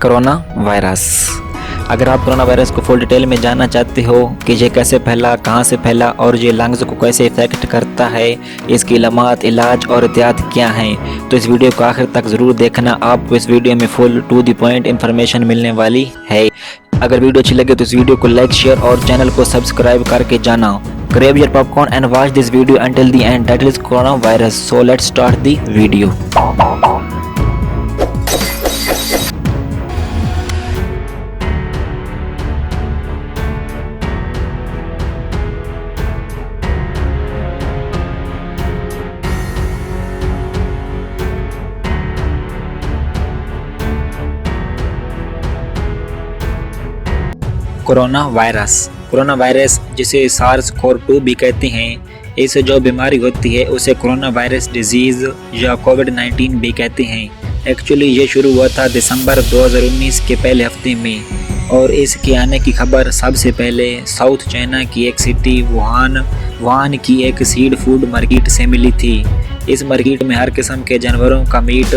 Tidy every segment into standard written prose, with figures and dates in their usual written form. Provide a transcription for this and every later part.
Corona virus. अगर आप corona virus को फुल डिटेल में जानना चाहते हो कि ये कैसे फैला, कहाँ से फैला और ये लंग्स को कैसे इफेक्ट करता है, इसकी अलामत, इलाज और एहतियात क्या हैं, तो इस वीडियो को आखिर तक ज़रूर देखना। आपको इस वीडियो में full to the point information मिलने वाली है। अगर वीडियो अच्छी लगे तो इस वीडियो को लाइक, शेयर और चैनल को सब्सक्राइब करके जाना। Grab your popcorn and watch this video until the end. That is corona virus. So let's start the video. Corona virus जिसे SARS-CoV-2 भी कहते हैं, इससे जो बीमारी होती है उसे कोरोना वायरस डिजीज़ या कोविड-19 भी कहते हैं। एक्चुअली ये शुरू हुआ था दिसंबर 2019 के पहले हफ्ते में और इसके आने की खबर सबसे पहले साउथ चाइना की एक सिटी वुहान की एक सीड फूड मार्केट से मिली थी। इस मार्केट में हर किस्म के जानवरों का मीट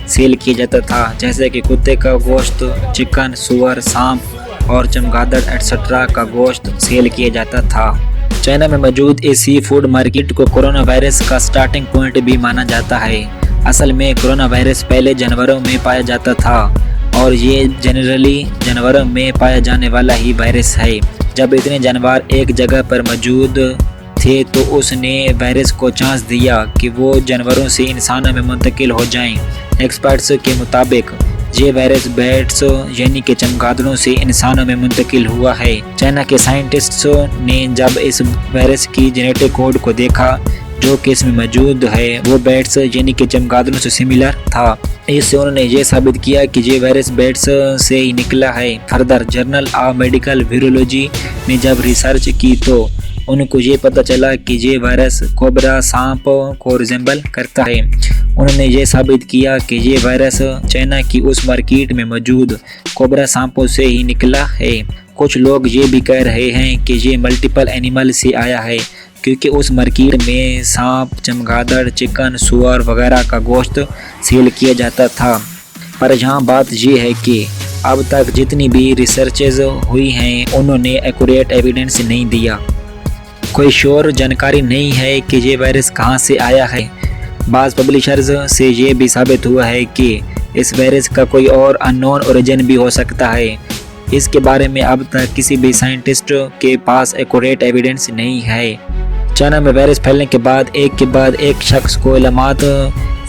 सेल किया जाता था, जैसे कि कुत्ते का गोश्त, चिकन, सुअर, सांप और चमगादड़ एटसेट्रा का गोश्त सेल किया जाता था। चाइना में मौजूद इस सी फूड मार्केट को कोरोना वायरस का स्टार्टिंग पॉइंट भी माना जाता है। असल में कोरोना वायरस पहले जानवरों में पाया जाता था और ये जनरली जानवरों में पाया जाने वाला ही वायरस है। जब इतने जानवर एक जगह पर मौजूद थे तो उसने वायरस को चांस दिया कि वो जानवरों से इंसानों में मुंतकिल हो जाएं। एक्सपर्ट्स के मुताबिक ये वायरस बैट्स यानी कि चमगादड़ों से इंसानों में मुंतकिल हुआ है। चाइना के साइंटिस्ट्स ने जब इस वायरस की जेनेटिक कोड को देखा जो कि इसमें मौजूद है, वो बैट्स यानी कि चमगादड़ों से सिमिलर था। इससे उन्होंने ये साबित किया कि ये वायरस बैट्स से ही निकला है। Further journal of medical virology ने जब रिसर्च की तो उनको ये पता चला कि ये वायरस कोबरा सांप को रिजेंबल करता है। उन्होंने ये साबित किया कि ये वायरस चाइना की उस मार्केट में मौजूद कोबरा सांपों से ही निकला है। कुछ लोग ये भी कह रहे हैं कि ये मल्टीपल एनिमल से आया है, क्योंकि उस मार्केट में सांप, चमगादड़, चिकन, सुअर वगैरह का गोश्त सेल किया जाता था। पर यहाँ बात ये है कि अब तक जितनी भी रिसर्चेज हुई हैं उन्होंने एक्यूरेट एविडेंस नहीं दिया। कोई श्योर जानकारी नहीं है कि ये वायरस कहाँ से आया है। बाज़ पब्लिशर्स से ये भी साबित हुआ है कि इस वायरस का कोई और अननोन ओरिजिन भी हो सकता है। इसके बारे में अब तक किसी भी साइंटिस्ट के पास एक्यूरेट एविडेंस नहीं है। चाइना में वायरस फैलने के बाद एक शख्स को अलामत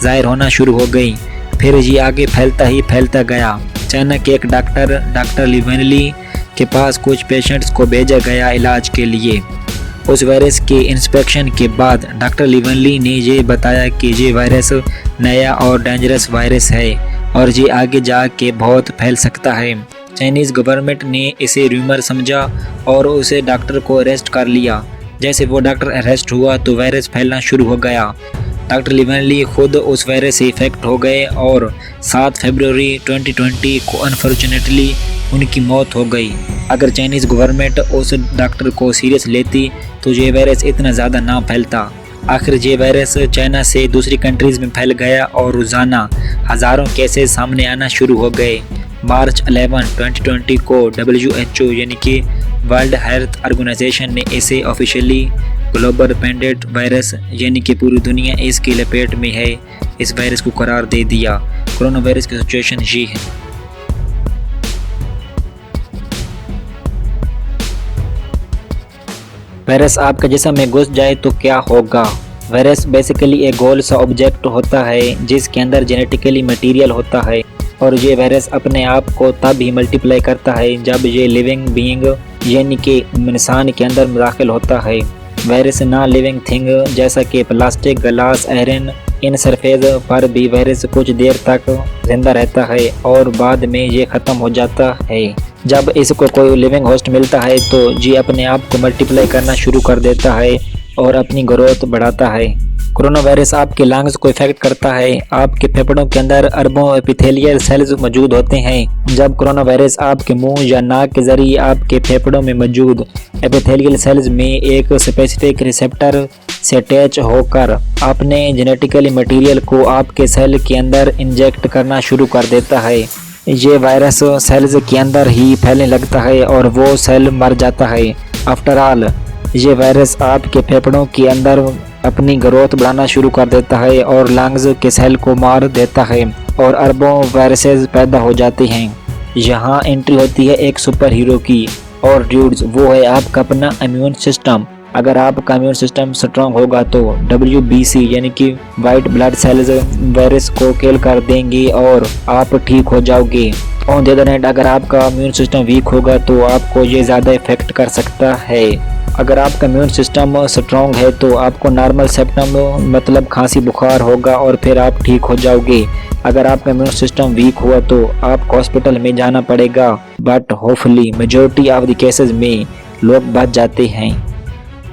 ज़ाहिर होना शुरू हो गई, फिर ये आगे फैलता गया। चाइना के एक डॉक्टर लिवेनली के पास कुछ पेशेंट्स को भेजा गया इलाज के लिए। उस वायरस के इंस्पेक्शन के बाद डॉक्टर लिवेनली ने ये बताया कि ये वायरस नया और डेंजरस वायरस है और ये आगे जाके बहुत फैल सकता है। चाइनीज़ गवर्नमेंट ने इसे रूमर समझा और उसे डॉक्टर को अरेस्ट कर लिया। जैसे वो डॉक्टर अरेस्ट हुआ तो वायरस फैलना शुरू हो गया। डॉक्टर लिवेनली खुद उस वायरस से इफेक्ट हो गए और 7 फरवरी 2020 को अनफॉर्चुनेटली उनकी मौत हो गई। अगर चाइनीज़ गवर्नमेंट उस डॉक्टर को सीरियस लेती तो ये वायरस इतना ज़्यादा ना फैलता। आखिर ये वायरस चाइना से दूसरी कंट्रीज़ में फैल गया और रोज़ाना हज़ारों केसेस सामने आना शुरू हो गए। मार्च 11, 2020 को WHO यानी कि वर्ल्ड हेल्थ ऑर्गेनाइजेशन ने इसे ऑफिशियली ग्लोबल पेंडेमिक वायरस यानी कि पूरी दुनिया इसकी लपेट में है, इस वायरस को करार दे दिया। कोरोना वायरस की सिचुएशन ये है। वायरस आपके जिस्म में घुस जाए तो क्या होगा? वायरस बेसिकली एक गोल सा ऑब्जेक्ट होता है जिसके अंदर जेनेटिकली मटेरियल होता है और ये वायरस अपने आप को तब ही मल्टीप्लाई करता है जब ये लिविंग बीइंग यानी कि इंसान के अंदर दाखिल होता है। वायरस ना लिविंग थिंग जैसा कि plastic, glass, iron, in surface पर भी वायरस कुछ देर तक जिंदा रहता है और बाद में ये ख़त्म हो जाता है। जब इसको कोई लिविंग होस्ट मिलता है तो ये अपने आप को मल्टीप्लाई करना शुरू कर देता है और अपनी ग्रोथ बढ़ाता है। कोरोना वायरस आपके लंग्स को इफेक्ट करता है। आपके फेफड़ों के अंदर अरबों एपिथेलियल सेल्स मौजूद होते हैं। जब कोरोना वायरस आपके मुंह या नाक के जरिए आपके फेफड़ों में मौजूद एपिथेलियल सेल्स में एक स्पेसिफिक रिसेप्टर से अटैच होकर अपने जेनेटिकली मटेरियल को आपके सेल के अंदर इंजेक्ट करना शुरू कर देता है। ये वायरस सेल्स के अंदर ही फैलने लगता है और वो सेल मर जाता है। आफ्टर ऑल ये वायरस आपके फेफड़ों के अंदर अपनी ग्रोथ बढ़ाना शुरू कर देता है और लंग्स के सेल को मार देता है और अरबों वायरसेस पैदा हो जाते हैं। यहाँ एंट्री होती है एक सुपर हीरो की, और ड्यूड्स वो है आपका अपना इम्यून सिस्टम। अगर आपका इम्यून सिस्टम स्ट्रांग होगा तो WBC यानी कि वाइट ब्लड सेल्स वायरस को किल कर देंगे और आप ठीक हो जाओगे। ऑन द अदर हैंड अगर आपका इम्यून सिस्टम वीक होगा तो आपको ये ज़्यादा इफेक्ट कर सकता है। अगर आपका इम्यून सिस्टम स्ट्रांग है तो आपको नॉर्मल सिम्पटम मतलब खांसी बुखार होगा और फिर आप ठीक हो जाओगे। अगर आपका इम्यून सिस्टम वीक हुआ तो आपको हॉस्पिटल में जाना पड़ेगा, but hopefully majority of the cases में लोग बच जाते हैं।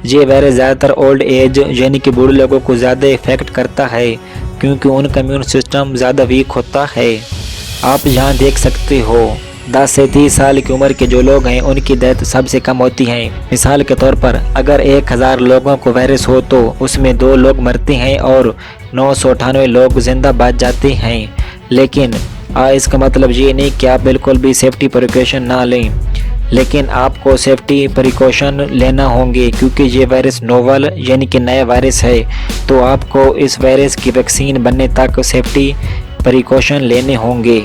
ये वायरस ज़्यादातर ओल्ड एज यानी कि बूढ़े लोगों को ज़्यादा इफेक्ट करता है क्योंकि उनका इम्यून सिस्टम ज़्यादा वीक होता है। आप यहाँ देख सकते हो 10 से 30 साल की उम्र के जो लोग हैं उनकी डेथ सबसे कम होती है। मिसाल के तौर पर अगर 1000 लोगों को वायरस हो तो उसमें 2 लोग मरते हैं और 998 लोग जिंदा बच जाते हैं। लेकिन इसका मतलब ये नहीं कि आप बिल्कुल भी सेफ्टी प्रिकॉशन ना लें, लेकिन आपको सेफ्टी प्रिकॉशन लेना होंगे क्योंकि ये वायरस नोवल यानी कि नया वायरस है। तो आपको इस वायरस की वैक्सीन बनने तक सेफ्टी प्रिकॉशन लेने होंगे।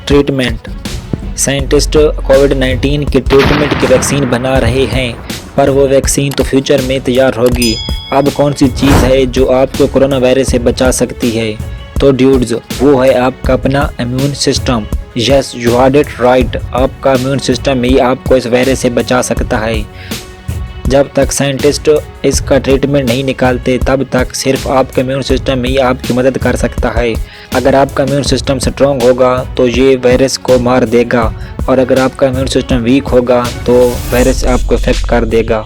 ट्रीटमेंट, साइंटिस्ट कोविड-19 की ट्रीटमेंट की वैक्सीन बना रहे हैं, पर वो वैक्सीन तो फ्यूचर में तैयार होगी। अब कौन सी चीज़ है जो आपको कोरोना वायरस से बचा सकती है? तो ड्यूड्स वो है आपका अपना immune system. Yes, you heard it right, आपका इम्यून सिस्टम ही आपको इस वायरस से बचा सकता है। जब तक साइंटिस्ट इसका ट्रीटमेंट नहीं निकालते तब तक सिर्फ आपका इम्यून सिस्टम ही आपकी मदद कर सकता है। अगर आपका इम्यून सिस्टम स्ट्रॉन्ग होगा तो ये वायरस को मार देगा, और अगर आपका इम्यून सिस्टम वीक होगा तो वायरस आपको इफेक्ट कर देगा।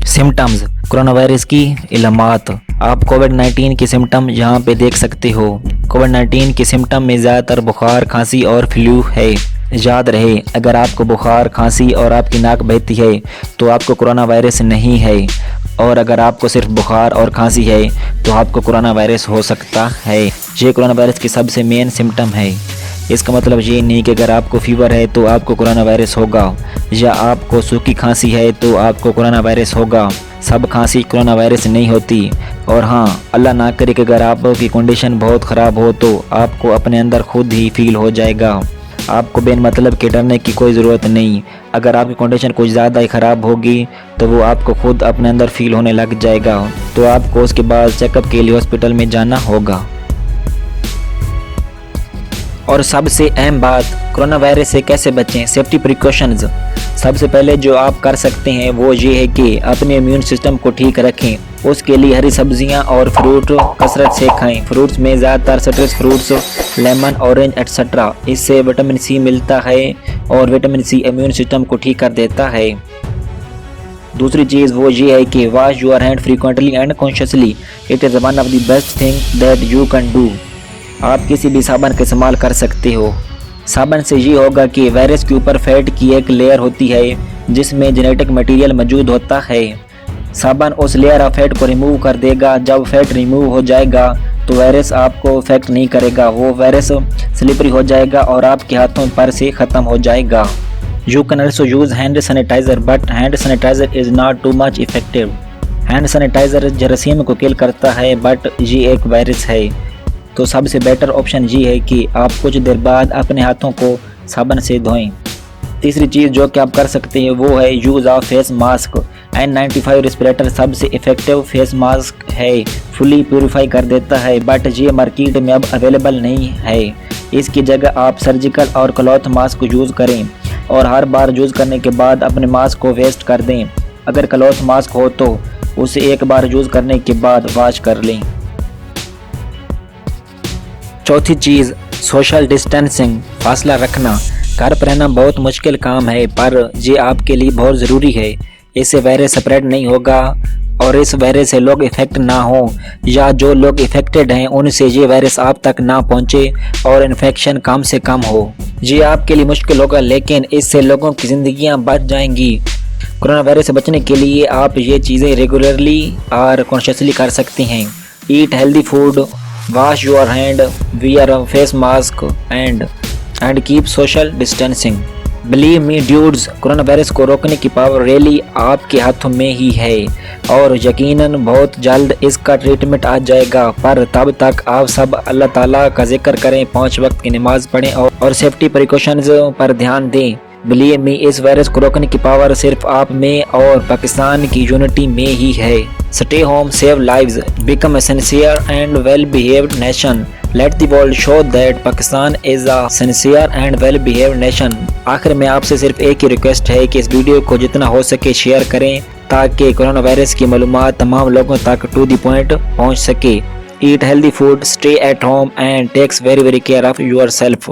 सिम्टम्स, कोरोना वायरस की इलामात। आप कोविड-19 के सिम्टम यहाँ पे देख सकते हो। कोविड-19 के सिम्टम में ज़्यादातर बुखार, खांसी और फ्लू है। याद रहे, अगर आपको बुखार, खांसी और आपकी नाक बहती है तो आपको कोरोना वायरस नहीं है, और अगर आपको सिर्फ बुखार और खांसी है तो आपको कोरोना वायरस हो सकता है। ये कोरोना वायरस की सबसे मेन सिम्टम है। इसका मतलब ये नहीं कि अगर आपको फीवर है तो आपको कोरोना वायरस होगा, या आपको सूखी खांसी है तो आपको कोरोना वायरस होगा। सब खांसी कोरोना वायरस नहीं होती। और हाँ, अल्लाह ना करे कि अगर आपकी कंडीशन बहुत ख़राब हो तो आपको अपने अंदर खुद ही फील हो जाएगा। आपको बिन मतलब के डरने की कोई ज़रूरत नहीं। अगर आपकी कंडीशन कुछ ज़्यादा ही ख़राब होगी तो वो आपको खुद अपने अंदर फील होने लग जाएगा, तो आपको उसके बाद चेकअप के लिए हॉस्पिटल में जाना होगा। और सबसे अहम बात, कोरोना वायरस से कैसे बचें, सेफ्टी प्रिकॉशंस। सबसे पहले जो आप कर सकते हैं वो ये है कि अपने इम्यून सिस्टम को ठीक रखें। उसके लिए हरी सब्जियां और फ्रूट कसरत से खाएं। फ्रूट्स में ज़्यादातर citrus fruits, lemon, orange etcetera. इससे विटामिन सी मिलता है और विटामिन सी इम्यून सिस्टम को ठीक कर देता है। दूसरी चीज़ वो ये है कि wash your hand frequently and consciously. It is one of the best thing that you can do. आप किसी भी साबुन का इस्तेमाल कर सकते हो। साबुन से ये होगा कि वायरस के ऊपर फैट की एक लेयर होती है जिसमें जेनेटिक मटेरियल मौजूद होता है। साबुन उस लेयर ऑफ फैट को रिमूव कर देगा। जब फैट रिमूव हो जाएगा तो वायरस आपको इफेक्ट नहीं करेगा, वो वायरस स्लिपरी हो जाएगा और आपके हाथों पर से ख़त्म हो जाएगा। You can also use hand sanitiser, but hand sanitiser is not too much effective. Hand sanitiser जरासीम को किल करता है, बट ये एक वायरस है। तो सबसे बेटर ऑप्शन ये है कि आप कुछ देर बाद अपने हाथों को साबुन से धोएं। तीसरी चीज़ जो कि आप कर सकते हैं वो है use of face mask. N95 respirator सबसे इफ़ेक्टिव फेस मास्क है, फुली प्यूरिफाई कर देता है, बट ये मार्केट में अब अवेलेबल नहीं है। इसकी जगह आप सर्जिकल और क्लॉथ मास्क यूज़ करें और हर बार यूज़ करने के बाद अपने मास्क को वेस्ट कर दें। अगर क्लॉथ मास्क हो तो उसे एक बार यूज़ करने के बाद वॉश कर लें। चौथी चीज़, सोशल डिस्टेंसिंग, फासला रखना। घर पर रहना बहुत मुश्किल काम है, पर ये आपके लिए बहुत ज़रूरी है। इससे वायरस स्प्रेड नहीं होगा और इस वायरस से लोग इफेक्ट ना हो, या जो लोग इफेक्टेड हैं उनसे ये वायरस आप तक ना पहुंचे और इन्फेक्शन कम से कम हो। ये आपके लिए मुश्किल होगा, लेकिन इससे लोगों की ज़िंदगियां बच जाएंगी। कोरोना वायरस से बचने के लिए आप ये चीज़ें रेगुलरली और कॉन्शियसली कर सकते हैं। ईट healthy food, wash your hand, wear a face mask and keep social distancing. Believe me dudes, corona virus को रोकने की पावर रियली आपके हाथों में ही है और यकीनन बहुत जल्द इसका ट्रीटमेंट आ जाएगा। पर तब तक आप सब अल्लाह ताला का जिक्र करें, 5 वक्त की नमाज पढ़ें और सेफ्टी प्रिकॉशंस पर ध्यान दें। बिलीव मी, इस वायरस को रोकने की पावर सिर्फ आप में और पाकिस्तान की यूनिटी में ही है। Stay home, save lives, become a sincere and well behaved nation. Let the world show that Pakistan is a sincere and well behaved nation. आखिर में आपसे सिर्फ एक ही रिक्वेस्ट है कि इस वीडियो को जितना हो सके शेयर करें ताकि कोरोना वायरस की मालूमात तमाम लोगों तक टू द पॉइंट पहुंच सके। Eat healthy food, stay at home and takes very care of your self.